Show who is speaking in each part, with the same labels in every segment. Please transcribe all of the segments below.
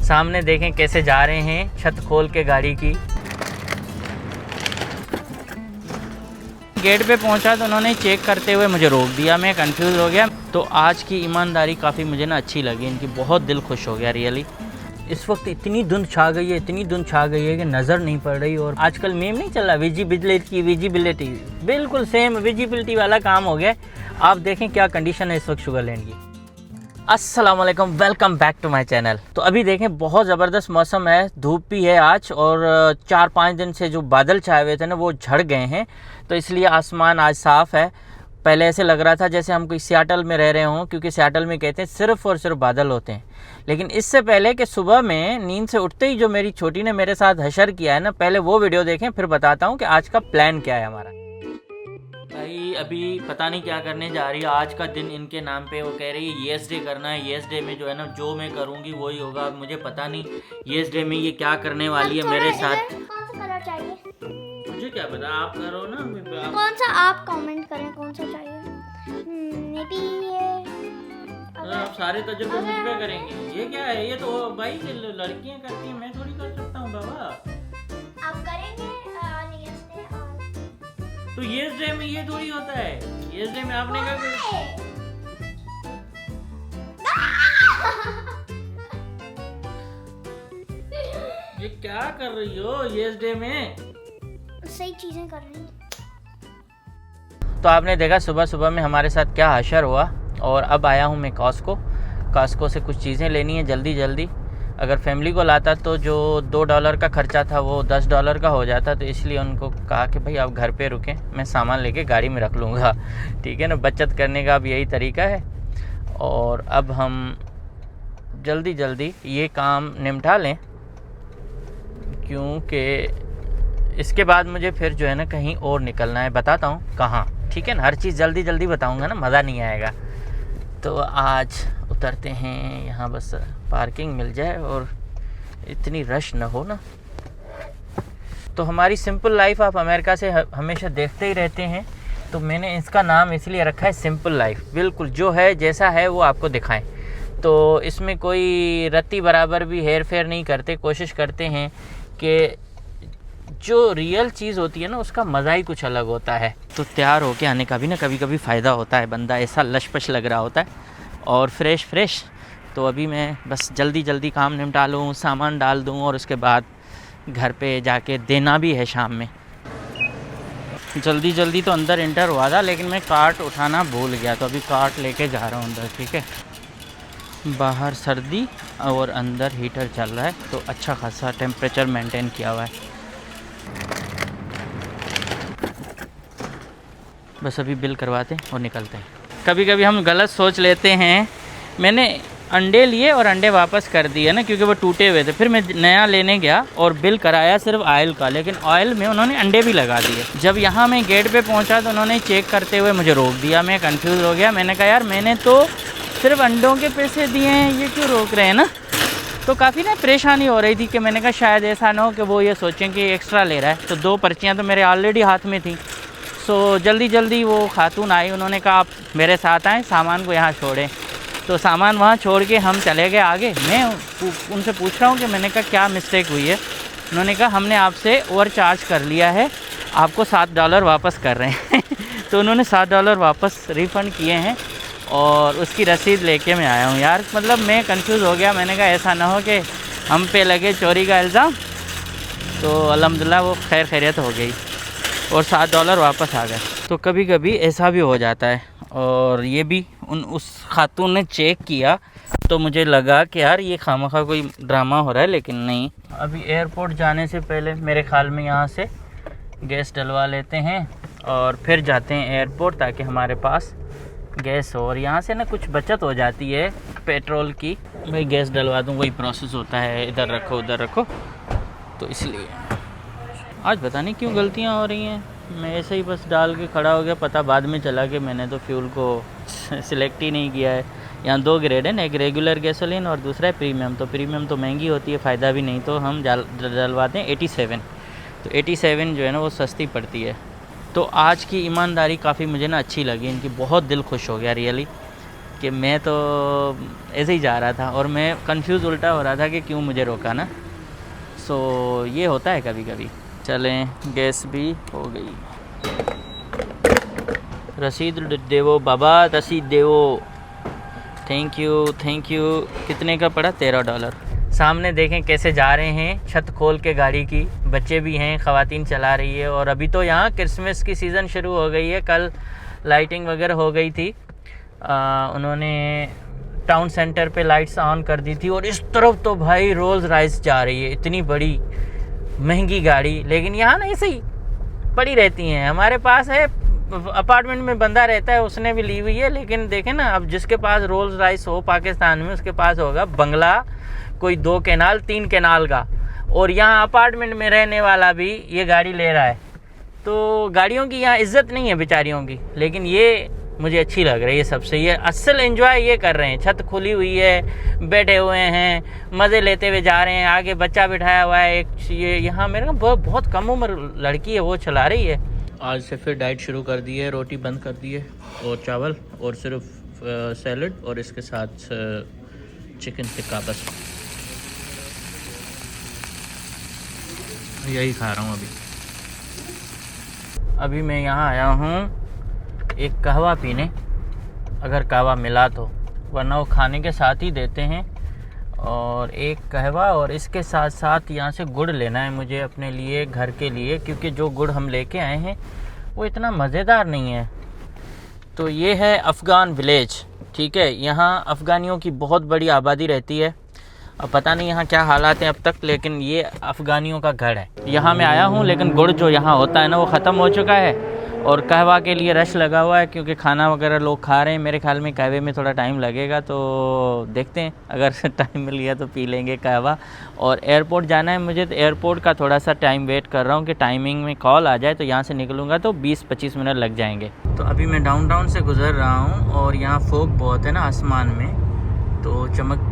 Speaker 1: सामने देखें कैसे जा रहे हैं छत खोल के गाड़ी की। गेट पे पहुंचा तो उन्होंने चेक करते हुए मुझे रोक दिया, मैं कंफ्यूज हो गया। तो आज की ईमानदारी काफ़ी मुझे ना अच्छी लगी इनकी, बहुत दिल खुश हो गया रियली। इस वक्त इतनी धुंध छा गई है, इतनी धुंध छा गई है कि नज़र नहीं पड़ रही। और आजकल मेम नहीं चल रहा विजिबिलिटी, बिल्कुल सेम विजिबिलिटी वाला काम हो गया। आप देखें क्या कंडीशन है इस वक्त शुगरलैंड की। अस्सलाम वालेकुम, welcome back to my channel. तो अभी देखें बहुत ज़बरदस्त मौसम है, धूप भी है आज, और 4-5 दिन से जो बादल छाए हुए थे ना वो झड़ गए हैं, तो इसलिए आसमान आज साफ़ है। पहले ऐसे लग रहा था जैसे हम कोई सियाटल में रह रहे हों, क्योंकि सियाटल में कहते हैं सिर्फ़ और सिर्फ बादल होते हैं। लेकिन इससे पहले कि सुबह में नींद से उठते ही जो मेरी छोटी ने मेरे साथ हशर किया है ना, पहले वो वीडियो देखें, फिर बताता हूँ कि आज का प्लान क्या है हमारा। भाई अभी पता नहीं क्या करने जा रही है, आज का दिन इनके नाम पे वो कह रही है येस डे करना है। येस डे में जो है ना जो मैं करूँगी वही होगा। अब मुझे पता नहीं येस डे में ये क्या करने वाली है मेरे साथ।
Speaker 2: कौन सा कलर चाहिए?
Speaker 1: मुझे क्या पता, आप करो ना।
Speaker 2: कौन सा आप कमेंट करें कौन सा चाहिए। मे बी ये
Speaker 1: आप सारे तजुर्बे मुझ पे करेंगे। ये क्या है, ये तो भाई लड़कियां करती हैं, मैं थोड़ी कर सकता हूँ बाबा।
Speaker 2: आप करेंगे येस डे।
Speaker 1: तो येस डे में ये थोड़ी होता है, येस डे में आपने क्या कर... ये क्या कर रही हो येस डे में?
Speaker 2: सही चीजें कर रही हूँ।
Speaker 1: तो आपने देखा सुबह सुबह में हमारे साथ क्या हशर हुआ। और अब आया हूँ मैं कॉस्को से कुछ चीज़ें लेनी है जल्दी जल्दी। अगर फैमिली को लाता तो जो $2 का खर्चा था वो $10 का हो जाता, तो इसलिए उनको कहा कि भाई आप घर पे रुकें, मैं सामान लेके गाड़ी में रख लूँगा। ठीक है ना, बचत करने का अब यही तरीका है। और अब हम जल्दी जल्दी ये काम निपटा लें, क्योंकि इसके बाद मुझे फिर जो है ना कहीं और निकलना है। बताता हूँ कहाँ, ठीक है ना, हर चीज़ जल्दी जल्दी बताऊँगा ना, मज़ा नहीं आएगा। तो आज उतरते हैं यहाँ, बस पार्किंग मिल जाए और इतनी रश न हो ना। तो हमारी सिंपल लाइफ आप अमेरिका से हमेशा देखते ही रहते हैं, तो मैंने इसका नाम इसलिए रखा है सिंपल लाइफ। बिल्कुल जो है जैसा है वो आपको दिखाएं। तो इसमें कोई रत्ती बराबर भी हेर फेर नहीं करते, कोशिश करते हैं कि जो रियल चीज़ होती है ना उसका मज़ा ही कुछ अलग होता है। तो तैयार होके आने का भी ना कभी कभी फ़ायदा होता है, बंदा ऐसा लशपश लग रहा होता है और फ्रेश। तो अभी मैं बस जल्दी जल्दी काम निपटा लूँ, सामान डाल दूँ, और उसके बाद घर पे जाके देना भी है शाम में। जल्दी जल्दी तो अंदर इंटर हुआ था, लेकिन मैं कार्ट उठाना भूल गया, तो अभी कार्ट लेके जा रहा हूँ अंदर। ठीक है, बाहर सर्दी और अंदर हीटर चल रहा है, तो अच्छा खासा टेम्परेचर मेंटेन किया हुआ है। बस अभी बिल करवाते हैं और निकलते हैं। कभी कभी हम गलत सोच लेते हैं। मैंने अंडे लिए और अंडे वापस कर दिए ना, क्योंकि वो टूटे हुए थे। फिर मैं नया लेने गया और बिल कराया सिर्फ ऑयल का, लेकिन ऑयल में उन्होंने अंडे भी लगा दिए। जब यहाँ मैं गेट पे पहुँचा तो उन्होंने चेक करते हुए मुझे रोक दिया, मैं कंफ्यूज हो गया। मैंने कहा यार मैंने तो सिर्फ अंडों के पैसे दिए हैं, ये क्यों रोक रहे हैं ना। तो काफ़ी ना परेशानी हो रही थी कि मैंने कहा शायद ऐसा ना हो कि वो ये सोचें कि एक्स्ट्रा ले रहा है। तो 2 पर्चियाँ तो मेरे ऑलरेडी हाथ में थी। सो जल्दी जल्दी वो खातून आई, उन्होंने कहा आप मेरे साथ आएँ, सामान को यहाँ छोड़ें। तो सामान वहाँ छोड़ के हम चले गए आगे। मैं उनसे पूछ रहा हूँ कि मैंने कहा क्या मिस्टेक हुई है। उन्होंने कहा हमने आपसे ओवर चार्ज कर लिया है, आपको $7 वापस कर रहे हैं। तो उन्होंने $7 वापस रिफ़ंड किए हैं और उसकी रसीद लेके मैं आया हूँ। यार मतलब मैं कंफ्यूज हो गया, मैंने कहा ऐसा ना हो कि हम पे लगे चोरी का इल्ज़ाम। तो अल्हम्दुलिल्लाह वो खैरियत हो गई और $7 वापस आ गए। तो कभी कभी ऐसा भी हो जाता है। और ये भी उस खातून ने चेक किया, तो मुझे लगा कि यार ये खामखा कोई ड्रामा हो रहा है, लेकिन नहीं। अभी एयरपोर्ट जाने से पहले मेरे ख्याल में यहाँ से गैस डलवा लेते हैं और फिर जाते हैं एयरपोर्ट, ताकि हमारे पास गैस हो और यहाँ से ना कुछ बचत हो जाती है पेट्रोल की। भाई गैस डलवा दूँ, वही प्रोसेस होता है, इधर रखो उधर रखो। तो इसलिए आज पता नहीं क्यों गलतियाँ हो रही हैं। मैं ऐसे ही बस डाल के खड़ा हो गया, पता बाद में चला कि मैंने तो फ्यूल को सिलेक्ट ही नहीं किया है। यहाँ 2 ग्रेड है ना, एक रेगुलर गैसोलीन और दूसरा है प्रीमियम। तो प्रीमियम तो महंगी होती है, फ़ायदा भी नहीं, तो हम डलवाते हैं 87। तो 87 जो है ना वो सस्ती पड़ती है। तो आज की ईमानदारी काफ़ी मुझे ना अच्छी लगी इनकी, बहुत दिल खुश हो गया रियली। कि मैं तो ऐसे ही जा रहा था और मैं कंफ्यूज उल्टा हो रहा था कि क्यों मुझे रोका ना। सो ये होता है कभी कभी। चलें, गैस भी हो गई। रसीद देवो बाबा, रसीद देवो। Thank you thank you. कितने का पड़ा? $13। सामने देखें कैसे जा रहे हैं, छत खोल के गाड़ी की। बच्चे भी हैं, ख़वातीन चला रही है। और अभी तो यहाँ क्रिसमस की सीज़न शुरू हो गई है। कल लाइटिंग वगैरह हो गई थी। उन्होंने टाउन सेंटर पे लाइट्स ऑन कर दी थी। और इस तरफ तो भाई रोल्स रॉयस जा रही है, इतनी बड़ी महंगी गाड़ी। लेकिन यहाँ ना ऐसे ही पड़ी रहती हैं। हमारे पास है, अपार्टमेंट में बंदा रहता है, उसने भी ली हुई है। लेकिन देखें ना, अब जिसके पास रोल्स रॉयस हो पाकिस्तान में, उसके पास होगा बंगला, कोई 2 कैनाल 3 कैनाल का। और यहाँ अपार्टमेंट में रहने वाला भी ये गाड़ी ले रहा है। तो गाड़ियों की यहाँ इज्जत नहीं है बेचारियों की। लेकिन ये मुझे अच्छी लग रही है सबसे। ये असल एंजॉय ये कर रहे हैं। छत खुली हुई है, बैठे हुए हैं, मज़े लेते हुए जा रहे हैं। आगे बच्चा बिठाया हुआ है एक। ये यहाँ मेरे को बहुत कम उम्र लड़की है, वो चला रही है। आज से फिर डाइट शुरू कर दी है। रोटी बंद कर दी है और चावल और सिर्फ सैलड और इसके साथ चिकन टिक्का, बस यही खा रहा हूँ अभी मैं यहाँ आया हूँ एक कहवा पीने, अगर कहवा मिला तो, वरना वो खाने के साथ ही देते हैं। और एक कहवा और इसके साथ साथ यहाँ से गुड़ लेना है मुझे अपने लिए, घर के लिए, क्योंकि जो गुड़ हम लेके आए हैं वो इतना मज़ेदार नहीं है। तो ये है अफ़गान विलेज, ठीक है। यहाँ अफ़गानियों की बहुत बड़ी आबादी रहती है। अब पता नहीं यहाँ क्या हालात हैं अब तक, लेकिन ये अफ़गानियों का घर है। यहाँ मैं आया हूँ, लेकिन गुड़ जो यहाँ होता है ना वो ख़त्म हो चुका है। और कहवा के लिए रश लगा हुआ है, क्योंकि खाना वगैरह लोग खा रहे हैं। मेरे ख्याल में कहवे में थोड़ा टाइम लगेगा, तो देखते हैं, अगर टाइम मिल गया तो पी लेंगे कहवा। और एयरपोर्ट जाना है मुझे, तो एयरपोर्ट का थोड़ा सा टाइम वेट कर रहा हूँ कि टाइमिंग में कॉल आ जाए। तो यहाँ से निकलूँगा तो 20-25 मिनट लग जाएंगे। तो अभी मैं डाउनटाउन से गुज़र रहा हूँ और यहाँ फोग बहुत है ना आसमान में, तो चमक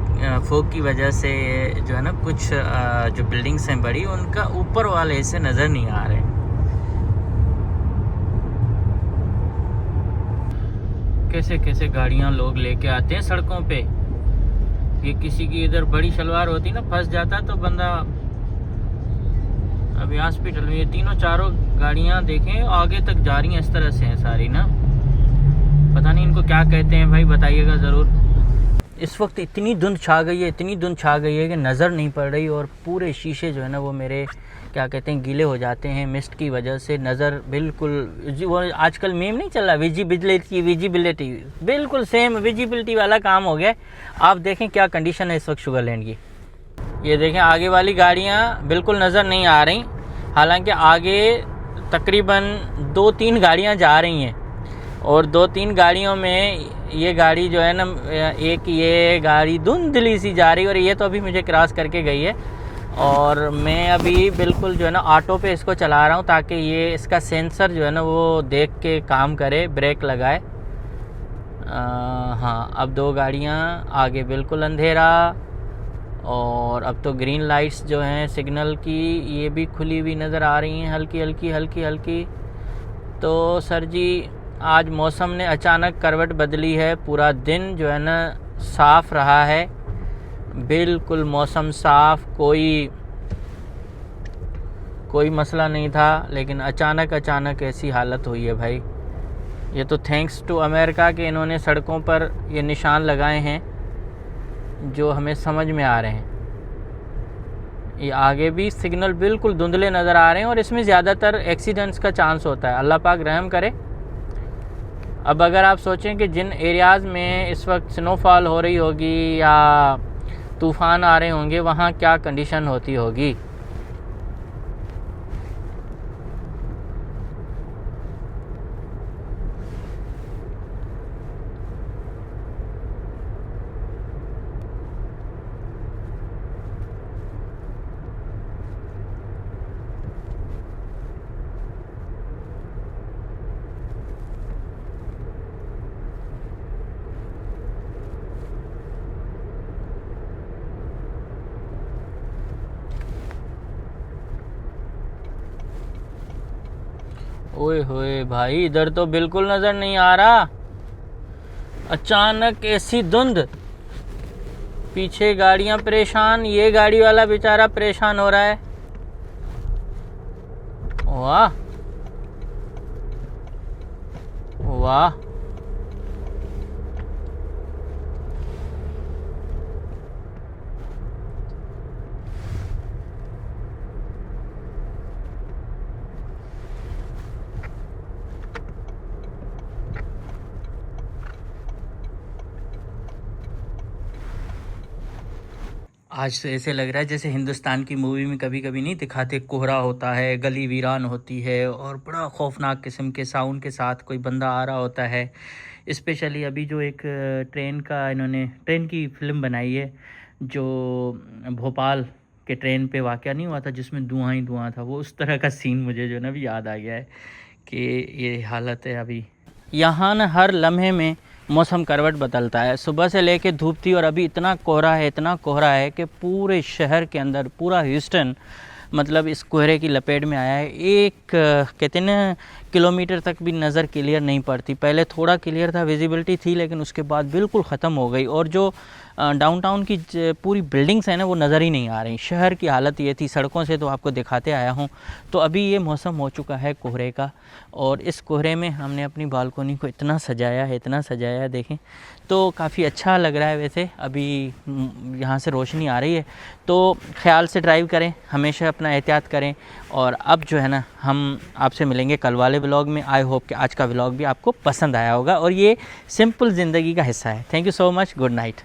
Speaker 1: फोग की वजह से जो है ना कुछ जो बिल्डिंग्स हैं बड़ी, उनका ऊपर वाले हिस्से नज़र नहीं आ रहे। कैसे कैसे गाड़ियां लोग लेके आते हैं सड़कों पे। ये किसी की इधर बड़ी शलवार होती ना, फंस जाता तो बंदा। अभी हॉस्पिटल में ये तीनों चारों गाड़ियां देखें आगे तक जा रही हैं, इस तरह से हैं सारी ना। पता नहीं इनको क्या कहते हैं भाई, बताइएगा ज़रूर। इस वक्त इतनी धुंध छा गई है, इतनी धुंध छा गई है कि नज़र नहीं पड़ रही। और पूरे शीशे जो है ना वो मेरे क्या कहते हैं गीले हो जाते हैं मिस्ट की वजह से। नज़र बिल्कुल, वो आजकल मीम नहीं चल रहा, विजिबिलिटी बिल्कुल सेम विजिबिलिटी वाला काम हो गया। आप देखें क्या कंडीशन है इस वक्त शुगरलैंड की। ये देखें आगे वाली गाड़ियाँ बिल्कुल नज़र नहीं आ रही, हालांकि आगे तकरीबन 2-3 गाड़ियाँ जा रही हैं। और 2-3 गाड़ियों में ये गाड़ी जो है ना, एक ये गाड़ी धुंधली सी जा रही है और ये तो अभी मुझे क्रॉस करके गई है। और मैं अभी बिल्कुल जो है ना ऑटो पे इसको चला रहा हूँ, ताकि ये इसका सेंसर जो है ना वो देख के काम करे, ब्रेक लगाए। हाँ, अब 2 गाड़ियाँ आगे, बिल्कुल अंधेरा। और अब तो ग्रीन लाइट्स जो हैं सिग्नल की, ये भी खुली हुई नज़र आ रही हैं, हल्की हल्की। तो सर जी, आज मौसम ने अचानक करवट बदली है। पूरा दिन जो है ना साफ़ रहा है, बिल्कुल मौसम साफ़, कोई मसला नहीं था। लेकिन अचानक ऐसी हालत हुई है भाई। ये तो थैंक्स टू अमेरिका के, इन्होंने सड़कों पर ये निशान लगाए हैं जो हमें समझ में आ रहे हैं। ये आगे भी सिग्नल बिल्कुल धुंधले नज़र आ रहे हैं और इसमें ज़्यादातर एक्सीडेंट्स का चांस होता है। अल्लाह पाक रहम करे। अब अगर आप सोचें कि जिन एरियाज़ में इस वक्त स्नोफॉल हो रही होगी या तूफ़ान आ रहे होंगे, वहाँ क्या कंडीशन होती होगी। ओए होए भाई, इधर तो बिल्कुल नज़र नहीं आ रहा। अचानक ऐसी धुंध, पीछे गाड़ियां परेशान, ये गाड़ी वाला बेचारा परेशान हो रहा है। वाह वाह, आज तो ऐसे लग रहा है जैसे हिंदुस्तान की मूवी में कभी कभी नहीं दिखाते, कोहरा होता है, गली वीरान होती है और बड़ा खौफनाक किस्म के साउंड के साथ कोई बंदा आ रहा होता है। स्पेशली अभी जो एक इन्होंने ट्रेन की फिल्म बनाई है, जो भोपाल के ट्रेन पे वाक़या नहीं हुआ था जिसमें धुआं ही धुआं था, वो उस तरह का सीन मुझे जो है ना अभी याद आ गया है कि ये हालत है अभी यहाँ ना। हर लम्हे में मौसम करवट बदलता है, सुबह से लेके धूप थी और अभी इतना कोहरा है कि पूरे शहर के अंदर पूरा ह्यूस्टन मतलब इस कोहरे की लपेट में आया है। एक कहते हैं ना किलोमीटर तक भी नज़र क्लियर नहीं पड़ती। पहले थोड़ा क्लियर था, विजिबिलिटी थी, लेकिन उसके बाद बिल्कुल ख़त्म हो गई। और जो डाउनटाउन की पूरी बिल्डिंग्स हैं ना वो नज़र ही नहीं आ रही। शहर की हालत ये थी, सड़कों से तो आपको दिखाते आया हूँ। तो अभी ये मौसम हो चुका है कोहरे का, और इस कोहरे में हमने अपनी बालकोनी को इतना सजाया है देखें तो काफ़ी अच्छा लग रहा है। वैसे अभी यहाँ से रोशनी आ रही है, तो ख्याल से ड्राइव करें, हमेशा अपना एहतियात करें। और अब जो है ना हम आपसे मिलेंगे कल वाले व्लॉग में। आई होप कि आज का व्लॉग भी आपको पसंद आया होगा और ये सिंपल ज़िंदगी का हिस्सा है। Thank you so much, good night.